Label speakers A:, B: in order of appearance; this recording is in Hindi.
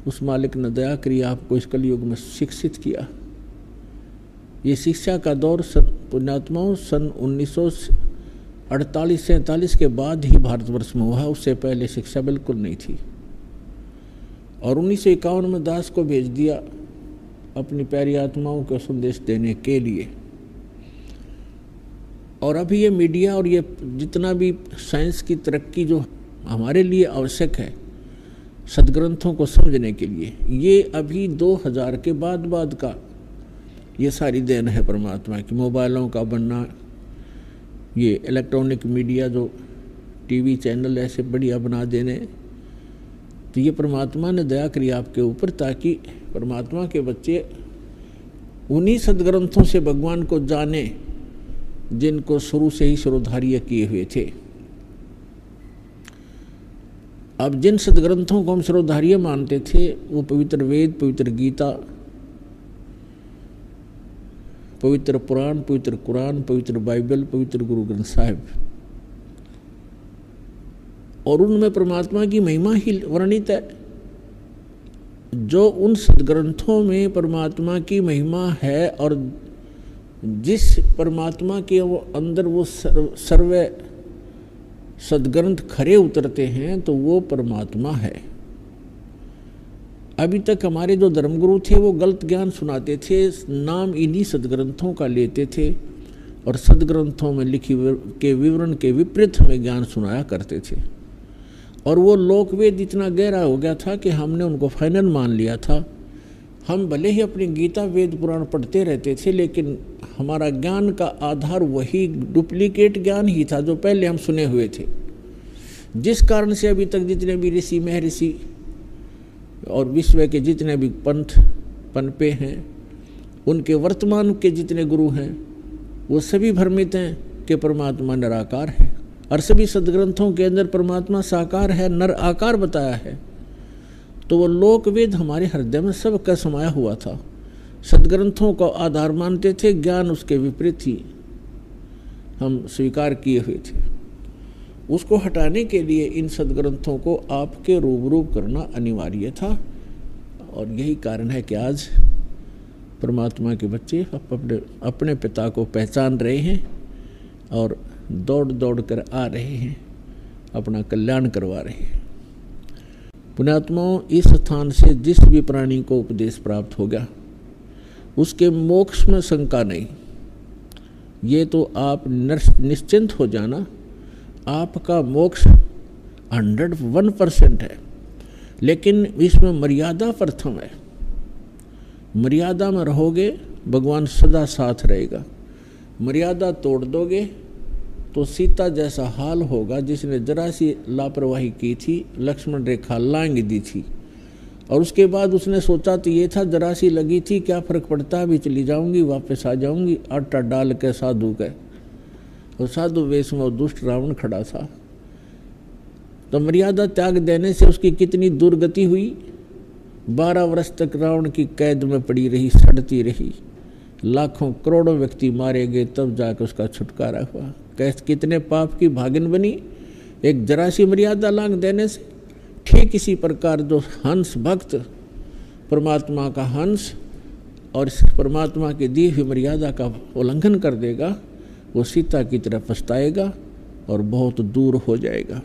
A: उस मालिक ने दया करी, आपको इस कलयुग में शिक्षित किया। ये शिक्षा का दौर पुण्यात्माओं सन 1948-47 के बाद ही भारतवर्ष में हुआ, उससे पहले शिक्षा बिल्कुल नहीं थी। और 1951 में दास को भेज दिया अपनी प्यारी आत्माओं को संदेश देने के लिए। और अभी ये मीडिया और ये जितना भी साइंस की तरक्की जो हमारे लिए आवश्यक है सदग्रंथों को समझने के लिए, ये अभी 2000 के बाद का ये सारी देन है परमात्मा की। मोबाइलों का बनना, ये इलेक्ट्रॉनिक मीडिया जो टीवी चैनल ऐसे बढ़िया बना देने, तो ये परमात्मा ने दया करी आपके ऊपर, ताकि परमात्मा के बच्चे उन्हीं सदग्रंथों से भगवान को जाने जिनको शुरू से ही शिरोधार्य किए हुए थे। अब जिन सदग्रंथों को हम शिरोधार्य मानते थे वो पवित्र वेद, पवित्र गीता, पवित्र पुराण, पवित्र कुरान, पवित्र बाइबल, पवित्र गुरु ग्रंथ साहिब, और उनमें परमात्मा की महिमा ही वर्णित है। जो उन सदग्रंथों में परमात्मा की महिमा है और जिस परमात्मा के वो अंदर वो सर्व सदग्रंथ खरे उतरते हैं, तो वो परमात्मा है। अभी तक हमारे जो धर्मगुरु थे वो गलत ज्ञान सुनाते थे, नाम इन्हीं सदग्रंथों का लेते थे और सदग्रंथों में लिखी के विवरण के विपरीत हमें ज्ञान सुनाया करते थे। और वो लोकवेद इतना गहरा हो गया था कि हमने उनको फाइनल मान लिया था। हम भले ही अपनी गीता वेद पुराण पढ़ते रहते थे, लेकिन हमारा ज्ञान का आधार वही डुप्लीकेट ज्ञान ही था जो पहले हम सुने हुए थे, जिस कारण से अभी तक जितने भी ऋषि महर्षि और विश्व के जितने भी पंथ पनपे हैं, उनके वर्तमान के जितने गुरु हैं, वो सभी भ्रमित हैं कि परमात्मा निराकार है। और सभी सदग्रंथों के अंदर परमात्मा साकार है, नर आकार बताया है। तो वो लोकवेद हमारे हृदय में सब का समाया हुआ था। सदग्रंथों को आधार मानते थे, ज्ञान उसके विपरीत ही हम स्वीकार किए हुए थे। उसको हटाने के लिए इन सदग्रंथों को आपके रूबरू करना अनिवार्य था। और यही कारण है कि आज परमात्मा के बच्चे अपने पिता को पहचान रहे हैं और दौड़ दौड़ कर आ रहे हैं, अपना कल्याण करवा रहे हैं। पुण्यात्माओं, इस स्थान से जिस भी प्राणी को उपदेश प्राप्त हो गया उसके मोक्ष में शंका नहीं। ये तो आप निश्चिंत हो जाना, आपका मोक्ष 101% है। लेकिन इसमें मर्यादा प्रथम है। मर्यादा में रहोगे भगवान सदा साथ रहेगा। मर्यादा तोड़ दोगे तो सीता जैसा हाल होगा, जिसने जरा सी लापरवाही की थी, लक्ष्मण रेखा लांघ दी थी, और उसके बाद उसने सोचा तो ये था जरा सी लगी थी, क्या फर्क पड़ता है, अभी चली जाऊंगी, वापस आ जाऊंगी, आटा डाल के साधु के। और साधु वेश में दुष्ट रावण खड़ा था। तो मर्यादा त्याग देने से उसकी कितनी दुर्गति हुई। 12 वर्ष तक रावण की कैद में पड़ी रही, सड़ती रही, लाखों करोड़ों व्यक्ति मारे गए, तब जाकर उसका छुटकारा हुआ। कैसे कितने पाप की भागिन बनी एक जरा सी मर्यादा लांघ देने से। ठीक इसी प्रकार जो हंस भक्त परमात्मा का हंस और इस परमात्मा की दी हुई मर्यादा का उल्लंघन कर देगा, वो सीता की तरह पछताएगा और बहुत दूर हो जाएगा।